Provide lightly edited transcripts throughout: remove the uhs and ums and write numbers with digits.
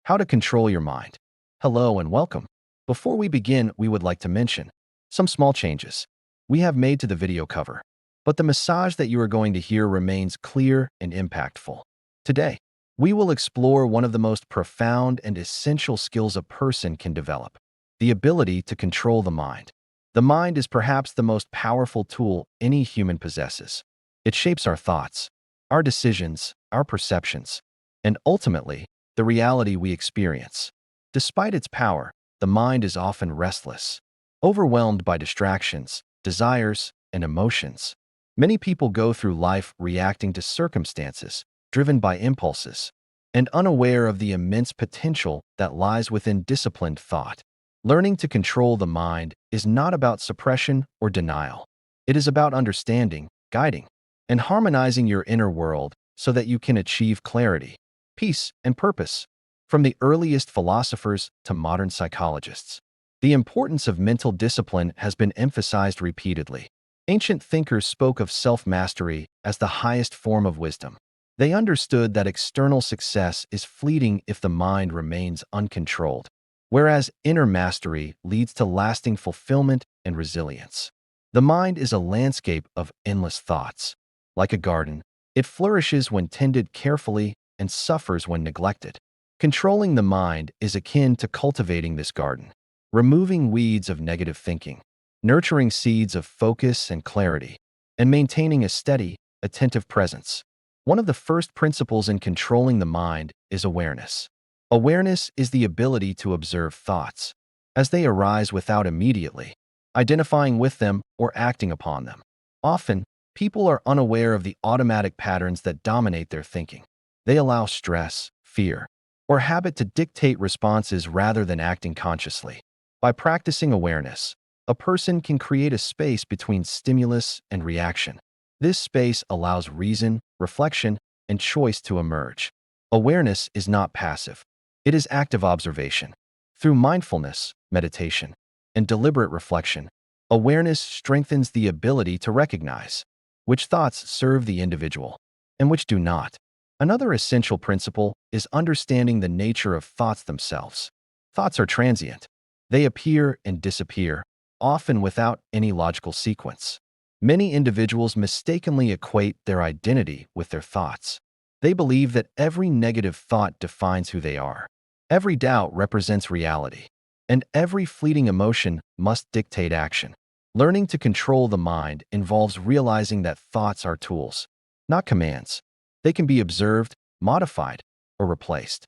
How to control your mind. Hello and welcome. Before we begin, we would like to mention some small changes we have made to the video cover, but the massage that you are going to hear remains clear and impactful. Today, we will explore one of the most profound and essential skills a person can develop, the ability to control the mind. The mind is perhaps the most powerful tool any human possesses. It shapes our thoughts, our decisions, our perceptions, and ultimately, the reality we experience. Despite its power, the mind is often restless, overwhelmed by distractions, desires, and emotions. Many people go through life reacting to circumstances, driven by impulses, and unaware of the immense potential that lies within disciplined thought. Learning to control the mind is not about suppression or denial. It is about understanding, guiding, and harmonizing your inner world so that you can achieve clarity, peace, and purpose. From the earliest philosophers to modern psychologists, the importance of mental discipline has been emphasized repeatedly. Ancient thinkers spoke of self-mastery as the highest form of wisdom. They understood that external success is fleeting if the mind remains uncontrolled, whereas inner mastery leads to lasting fulfillment and resilience. The mind is a landscape of endless thoughts. Like a garden, it flourishes when tended carefully and suffers when neglected. Controlling the mind is akin to cultivating this garden, removing weeds of negative thinking, nurturing seeds of focus and clarity, and maintaining a steady, attentive presence. One of the first principles in controlling the mind is awareness. Awareness is the ability to observe thoughts as they arise without immediately identifying with them or acting upon them. Often, people are unaware of the automatic patterns that dominate their thinking. They allow stress, fear, or habit to dictate responses rather than acting consciously. By practicing awareness, a person can create a space between stimulus and reaction. This space allows reason, reflection, and choice to emerge. Awareness is not passive. It is active observation. Through mindfulness, meditation, and deliberate reflection, awareness strengthens the ability to recognize which thoughts serve the individual and which do not. Another essential principle is understanding the nature of thoughts themselves. Thoughts are transient. They appear and disappear, often without any logical sequence. Many individuals mistakenly equate their identity with their thoughts. They believe that every negative thought defines who they are. Every doubt represents reality, and every fleeting emotion must dictate action. Learning to control the mind involves realizing that thoughts are tools, not commands. They can be observed, modified, or replaced.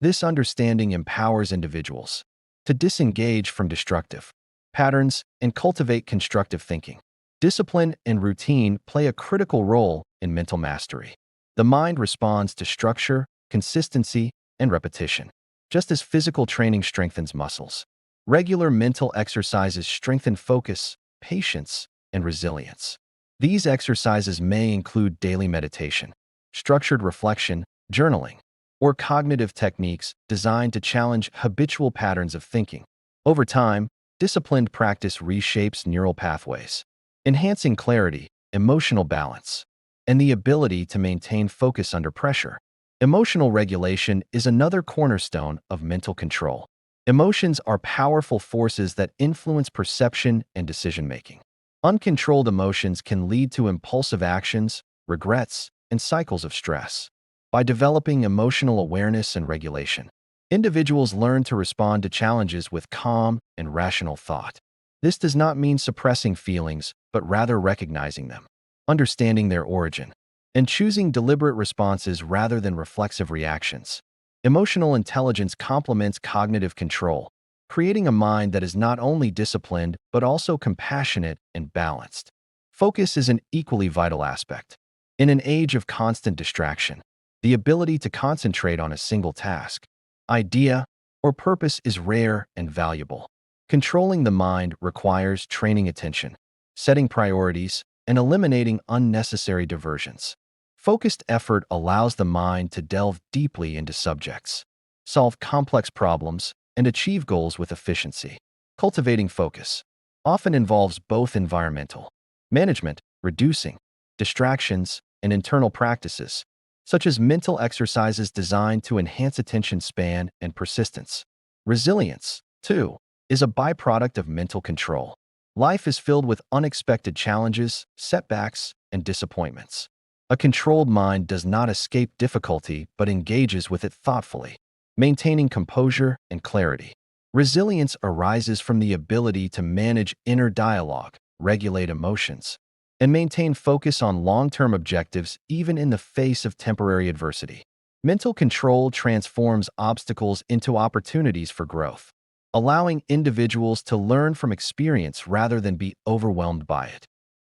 This understanding empowers individuals to disengage from destructive patterns and cultivate constructive thinking. Discipline and routine play a critical role in mental mastery. The mind responds to structure, consistency, and repetition, just as physical training strengthens muscles. Regular mental exercises strengthen focus, patience, and resilience. These exercises may include daily meditation, structured reflection, journaling, or cognitive techniques designed to challenge habitual patterns of thinking. Over time, disciplined practice reshapes neural pathways, enhancing clarity, emotional balance, and the ability to maintain focus under pressure. Emotional regulation is another cornerstone of mental control. Emotions are powerful forces that influence perception and decision-making. Uncontrolled emotions can lead to impulsive actions, regrets, and cycles of stress. By developing emotional awareness and regulation, individuals learn to respond to challenges with calm and rational thought. This does not mean suppressing feelings, but rather recognizing them, understanding their origin, and choosing deliberate responses rather than reflexive reactions. Emotional intelligence complements cognitive control, creating a mind that is not only disciplined but also compassionate and balanced. Focus is an equally vital aspect. In an age of constant distraction, the ability to concentrate on a single task, idea, or purpose is rare and valuable. Controlling the mind requires training attention, setting priorities, and eliminating unnecessary diversions. Focused effort allows the mind to delve deeply into subjects, solve complex problems, and achieve goals with efficiency. Cultivating focus often involves both environmental management, reducing distractions, and internal practices, such as mental exercises designed to enhance attention span and persistence. Resilience, too, is a byproduct of mental control. Life is filled with unexpected challenges, setbacks, and disappointments. A controlled mind does not escape difficulty but engages with it thoughtfully, maintaining composure and clarity. Resilience arises from the ability to manage inner dialogue, regulate emotions, and maintain focus on long-term objectives even in the face of temporary adversity. Mental control transforms obstacles into opportunities for growth, allowing individuals to learn from experience rather than be overwhelmed by it.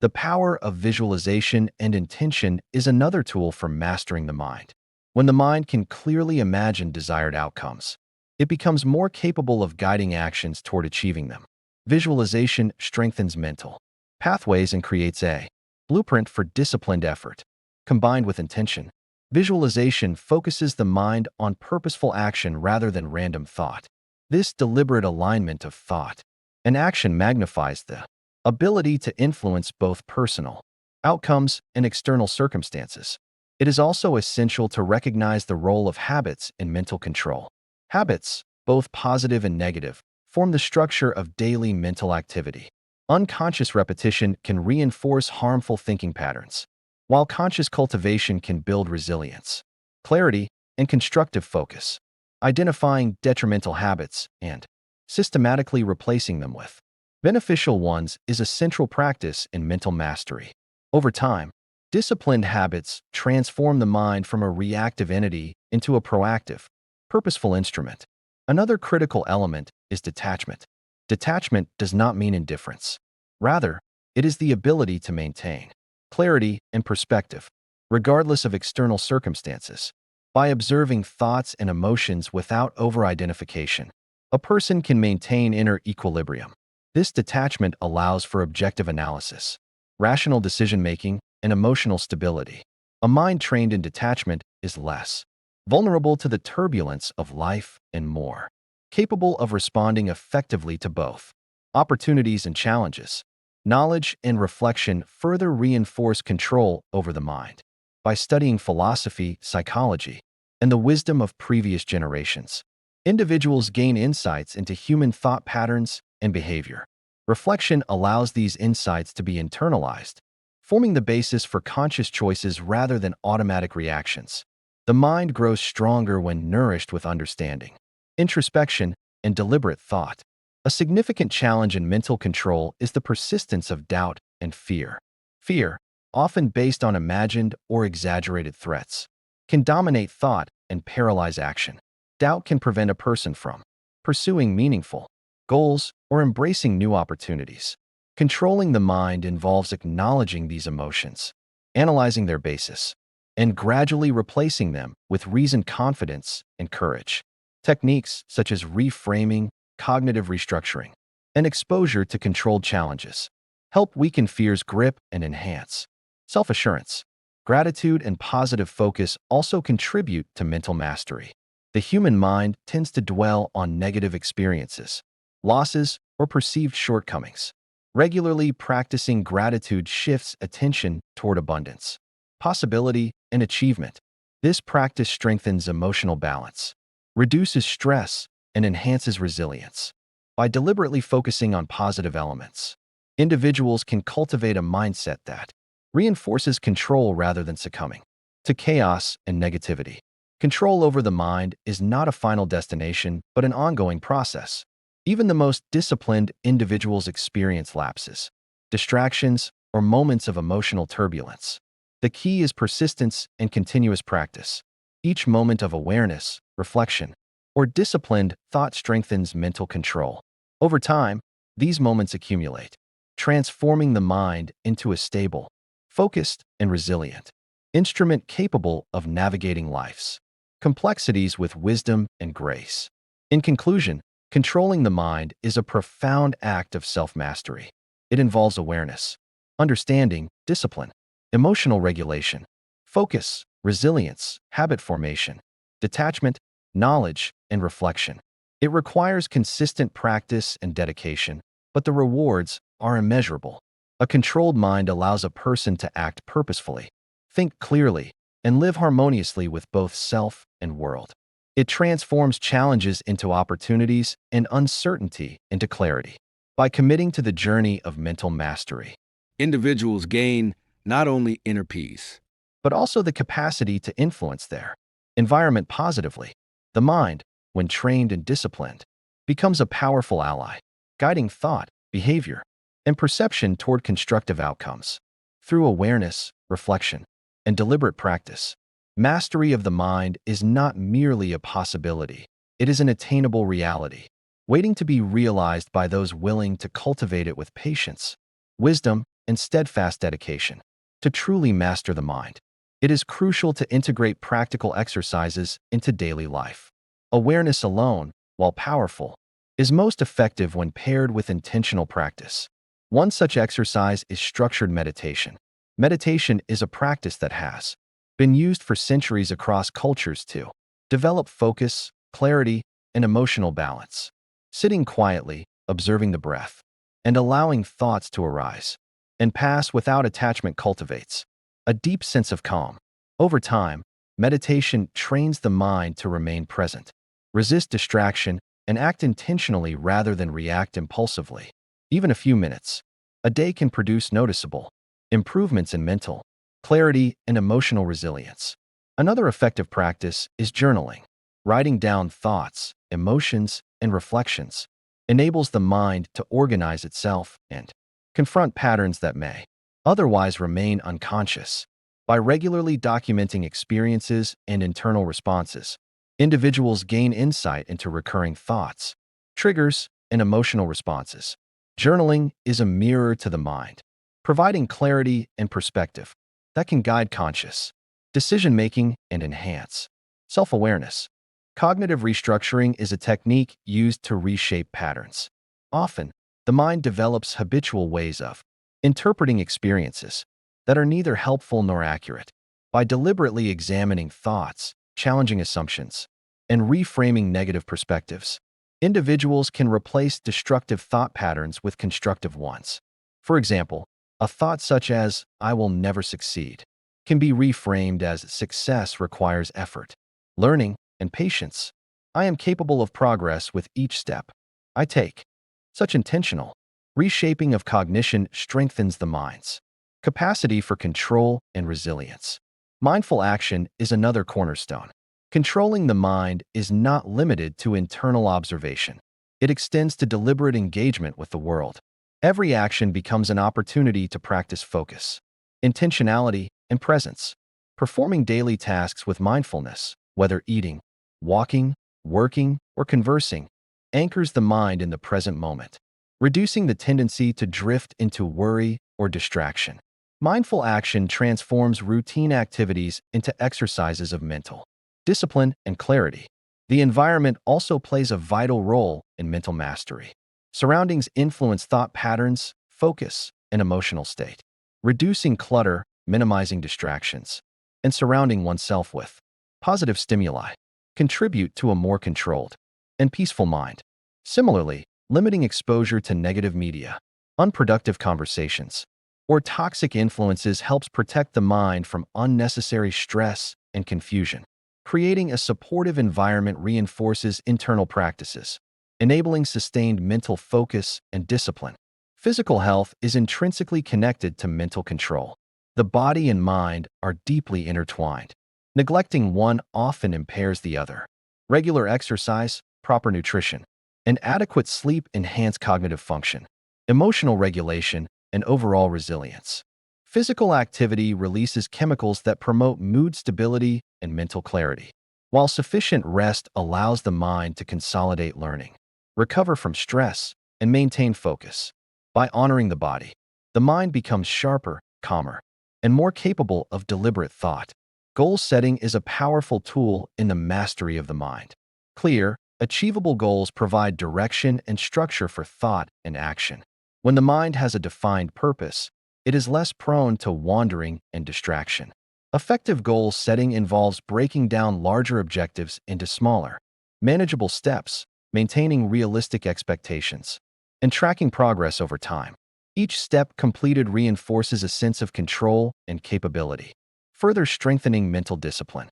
The power of visualization and intention is another tool for mastering the mind. When the mind can clearly imagine desired outcomes, it becomes more capable of guiding actions toward achieving them. Visualization strengthens mental pathways and creates a blueprint for disciplined effort. Combined with intention, visualization focuses the mind on purposeful action rather than random thought. This deliberate alignment of thought and action magnifies the ability to influence both personal outcomes and external circumstances. It is also essential to recognize the role of habits in mental control. Habits, both positive and negative, form the structure of daily mental activity. Unconscious repetition can reinforce harmful thinking patterns, while conscious cultivation can build resilience, clarity, and constructive focus. Identifying detrimental habits and systematically replacing them with beneficial ones is a central practice in mental mastery. Over time, disciplined habits transform the mind from a reactive entity into a proactive, purposeful instrument. Another critical element is detachment. Detachment does not mean indifference. Rather, it is the ability to maintain clarity and perspective, regardless of external circumstances. By observing thoughts and emotions without over-identification, a person can maintain inner equilibrium. This detachment allows for objective analysis, rational decision-making, and emotional stability. A mind trained in detachment is less vulnerable to the turbulence of life and more capable of responding effectively to both opportunities and challenges. Knowledge and reflection further reinforce control over the mind. By studying philosophy, psychology, and the wisdom of previous generations, individuals gain insights into human thought patterns and behavior. Reflection allows these insights to be internalized, forming the basis for conscious choices rather than automatic reactions. The mind grows stronger when nourished with understanding, introspection, and deliberate thought. A significant challenge in mental control is the persistence of doubt and fear. Fear, often based on imagined or exaggerated threats, can dominate thought and paralyze action. Doubt can prevent a person from pursuing meaningful goals or embracing new opportunities. Controlling the mind involves acknowledging these emotions, analyzing their basis, and gradually replacing them with reasoned confidence and courage. Techniques such as reframing, cognitive restructuring, and exposure to controlled challenges help weaken fear's grip and enhance self-assurance. Gratitude and positive focus also contribute to mental mastery. The human mind tends to dwell on negative experiences, losses, or perceived shortcomings. Regularly practicing gratitude shifts attention toward abundance, possibility, and achievement. This practice strengthens emotional balance, reduces stress, and enhances resilience. By deliberately focusing on positive elements, individuals can cultivate a mindset that reinforces control rather than succumbing to chaos and negativity. Control over the mind is not a final destination, but an ongoing process. Even the most disciplined individuals experience lapses, distractions, or moments of emotional turbulence. The key is persistence and continuous practice. Each moment of awareness, reflection, or disciplined thought strengthens mental control. Over time, these moments accumulate, transforming the mind into a stable, focused, and resilient instrument capable of navigating life's complexities with wisdom and grace. In conclusion, controlling the mind is a profound act of self-mastery. It involves awareness, understanding, discipline, emotional regulation, focus, resilience, habit formation, detachment, knowledge, and reflection. It requires consistent practice and dedication, but the rewards are immeasurable. A controlled mind allows a person to act purposefully, think clearly, and live harmoniously with both self and world. It transforms challenges into opportunities and uncertainty into clarity. By committing to the journey of mental mastery, Individuals gain not only inner peace, but also the capacity to influence their environment positively. The mind, when trained and disciplined, becomes a powerful ally, guiding thought, behavior, and perception toward constructive outcomes. Through awareness, reflection, and deliberate practice, mastery of the mind is not merely a possibility, it is an attainable reality, waiting to be realized by those willing to cultivate it with patience, wisdom, and steadfast dedication. To truly master the mind, it is crucial to integrate practical exercises into daily life. Awareness alone, while powerful, is most effective when paired with intentional practice. One such exercise is structured meditation. Meditation is a practice that has been used for centuries across cultures to develop focus, clarity, and emotional balance. Sitting quietly, observing the breath, and allowing thoughts to arise and pass without attachment cultivates a deep sense of calm. Over time, meditation trains the mind to remain present, resist distraction, and act intentionally rather than react impulsively. Even a few minutes a day can produce noticeable improvements in mental clarity and emotional resilience. Another effective practice is journaling. Writing down thoughts, emotions, and reflections enables the mind to organize itself and confront patterns that may otherwise remain unconscious. By regularly documenting experiences and internal responses, individuals gain insight into recurring thoughts, triggers, and emotional responses. Journaling is a mirror to the mind, providing clarity and perspective that can guide conscious decision-making and enhance self-awareness. Cognitive restructuring is a technique used to reshape patterns. Often, the mind develops habitual ways of interpreting experiences that are neither helpful nor accurate. By deliberately examining thoughts, challenging assumptions, and reframing negative perspectives, individuals can replace destructive thought patterns with constructive ones. For example, a thought such as, "I will never succeed," can be reframed as, "Success requires effort, learning, and patience. I am capable of progress with each step I take." Such intentional reshaping of cognition strengthens the mind's capacity for control and resilience. Mindful action is another cornerstone. Controlling the mind is not limited to internal observation. It extends to deliberate engagement with the world. Every action becomes an opportunity to practice focus, intentionality, and presence. Performing daily tasks with mindfulness, whether eating, walking, working, or conversing, anchors the mind in the present moment, reducing the tendency to drift into worry or distraction. Mindful action transforms routine activities into exercises of mental discipline and clarity. The environment also plays a vital role in mental mastery. Surroundings influence thought patterns, focus, and emotional state. Reducing clutter, minimizing distractions, and surrounding oneself with positive stimuli contribute to a more controlled and peaceful mind. Similarly, limiting exposure to negative media, unproductive conversations, or toxic influences helps protect the mind from unnecessary stress and confusion. Creating a supportive environment reinforces internal practices, enabling sustained mental focus and discipline. Physical health is intrinsically connected to mental control. The body and mind are deeply intertwined. Neglecting one often impairs the other. Regular exercise, proper nutrition, and adequate sleep enhance cognitive function, emotional regulation, and overall resilience. Physical activity releases chemicals that promote mood stability and mental clarity, while sufficient rest allows the mind to consolidate learning, recover from stress, and maintain focus. By honoring the body, the mind becomes sharper, calmer, and more capable of deliberate thought. Goal setting is a powerful tool in the mastery of the mind. Clear, achievable goals provide direction and structure for thought and action. When the mind has a defined purpose, it is less prone to wandering and distraction. Effective goal setting involves breaking down larger objectives into smaller, manageable steps, maintaining realistic expectations, and tracking progress over time. Each step completed reinforces a sense of control and capability. further strengthening mental discipline.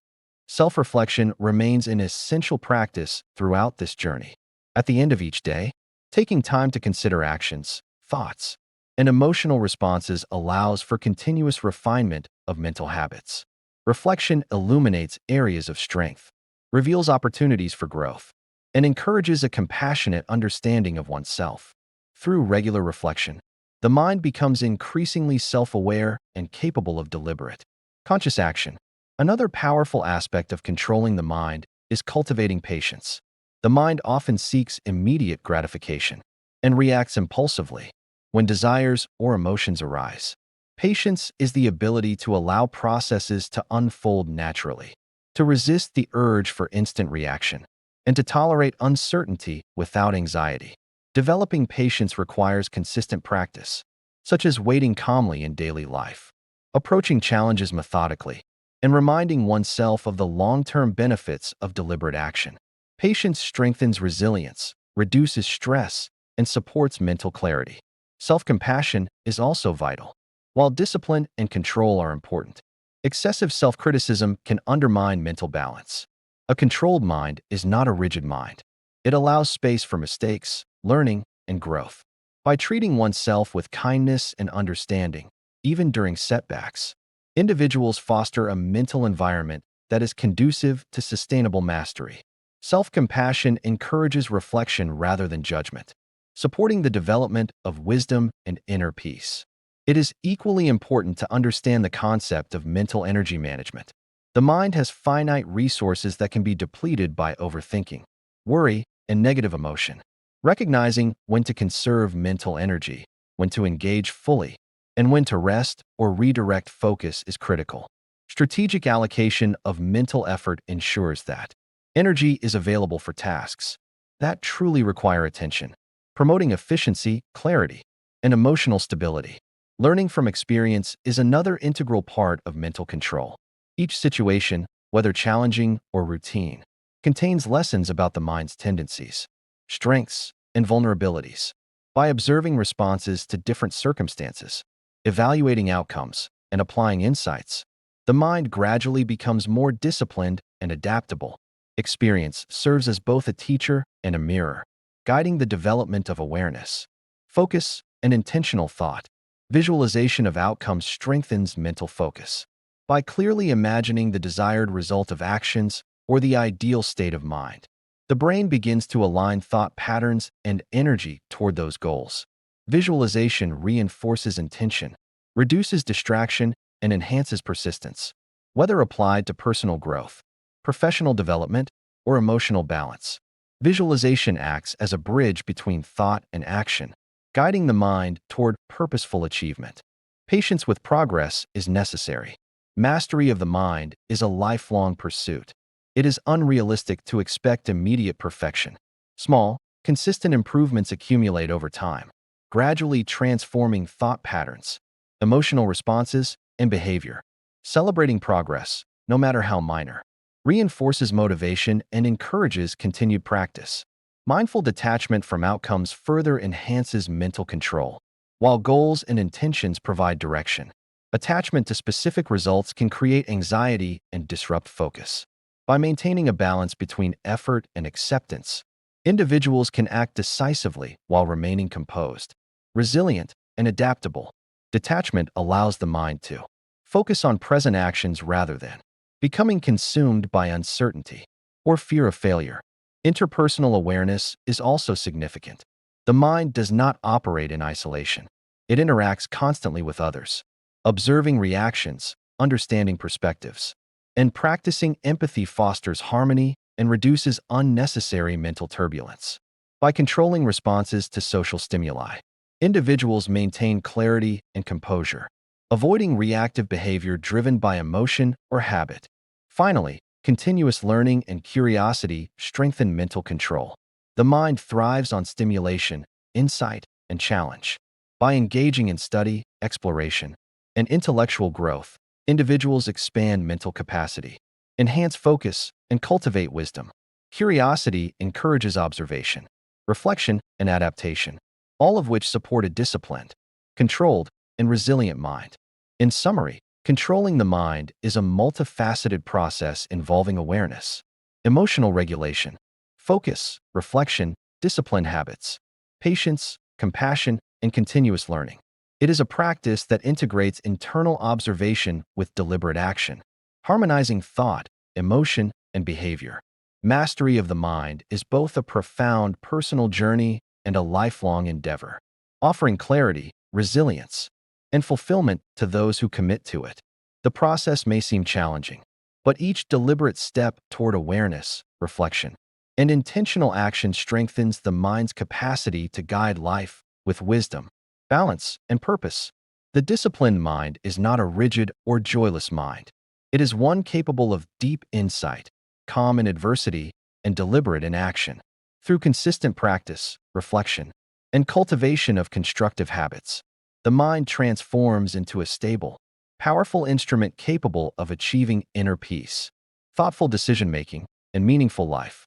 Self-reflection remains an essential practice throughout this journey. At the end of each day, taking time to consider actions, thoughts, and emotional responses allows for continuous refinement of mental habits. Reflection illuminates areas of strength, reveals opportunities for growth, and encourages a compassionate understanding of oneself. Through regular reflection, the mind becomes increasingly self-aware and capable of deliberate, conscious action. Another powerful aspect of controlling the mind is cultivating patience. The mind often seeks immediate gratification and reacts impulsively when desires or emotions arise. Patience is the ability to allow processes to unfold naturally, to resist the urge for instant reaction, and to tolerate uncertainty without anxiety. Developing patience requires consistent practice, such as waiting calmly in daily life, approaching challenges methodically, and reminding oneself of the long-term benefits of deliberate action. Patience strengthens resilience, reduces stress, and supports mental clarity. Self-compassion is also vital. While discipline and control are important, excessive self-criticism can undermine mental balance. A controlled mind is not a rigid mind. It allows space for mistakes, learning, and growth. By treating oneself with kindness and understanding, even during setbacks, individuals foster a mental environment that is conducive to sustainable mastery. Self-compassion encourages reflection rather than judgment, supporting the development of wisdom and inner peace. It is equally important to understand the concept of mental energy management. The mind has finite resources that can be depleted by overthinking, worry, and negative emotion. Recognizing when to conserve mental energy, when to engage fully, and when to rest or redirect focus is critical. Strategic allocation of mental effort ensures that energy is available for tasks that truly require attention, promoting efficiency, clarity, and emotional stability. Learning from experience is another integral part of mental control. Each situation, whether challenging or routine, contains lessons about the mind's tendencies, strengths, and vulnerabilities. By observing responses to different circumstances, evaluating outcomes, and applying insights, the mind gradually becomes more disciplined and adaptable. Experience serves as both a teacher and a mirror, guiding the development of awareness, focus, and intentional thought. Visualization of outcomes strengthens mental focus. By clearly imagining the desired result of actions or the ideal state of mind, the brain begins to align thought patterns and energy toward those goals. Visualization reinforces intention, reduces distraction, and enhances persistence. Whether applied to personal growth, professional development, or emotional balance, visualization acts as a bridge between thought and action, guiding the mind toward purposeful achievement. Patience with progress is necessary. Mastery of the mind is a lifelong pursuit. It is unrealistic to expect immediate perfection. Small, consistent improvements accumulate over time, gradually transforming thought patterns, emotional responses, and behavior. Celebrating progress, no matter how minor, reinforces motivation and encourages continued practice. Mindful detachment from outcomes further enhances mental control. While goals and intentions provide direction, attachment to specific results can create anxiety and disrupt focus. By maintaining a balance between effort and acceptance, individuals can act decisively while remaining composed, resilient, and adaptable. Detachment allows the mind to focus on present actions rather than becoming consumed by uncertainty or fear of failure. Interpersonal awareness is also significant. The mind does not operate in isolation. It interacts constantly with others, observing reactions, understanding perspectives, and practicing empathy fosters harmony and reduces unnecessary mental turbulence. By controlling responses to social stimuli, individuals maintain clarity and composure, avoiding reactive behavior driven by emotion or habit. Finally, continuous learning and curiosity strengthen mental control. The mind thrives on stimulation, insight, and challenge. By engaging in study, exploration, and intellectual growth, individuals expand mental capacity, enhance focus, and cultivate wisdom. Curiosity encourages observation, reflection, and adaptation, all of which support a disciplined, controlled, and resilient mind. In summary, Controlling the mind is a multifaceted process involving awareness, emotional regulation, focus, reflection, discipline habits, patience, compassion, and continuous learning. It is a practice that integrates internal observation with deliberate action, harmonizing thought, emotion, and behavior. Mastery of the mind is both a profound personal journey and a lifelong endeavor, offering clarity, resilience, and fulfillment to those who commit to it. The process may seem challenging, but each deliberate step toward awareness, reflection, and intentional action strengthens the mind's capacity to guide life with wisdom, balance, and purpose. The disciplined mind is not a rigid or joyless mind. It is one capable of deep insight, calm in adversity, and deliberate in action. Through consistent practice, reflection, and cultivation of constructive habits, the mind transforms into a stable, powerful instrument capable of achieving inner peace, thoughtful decision-making, and meaningful life.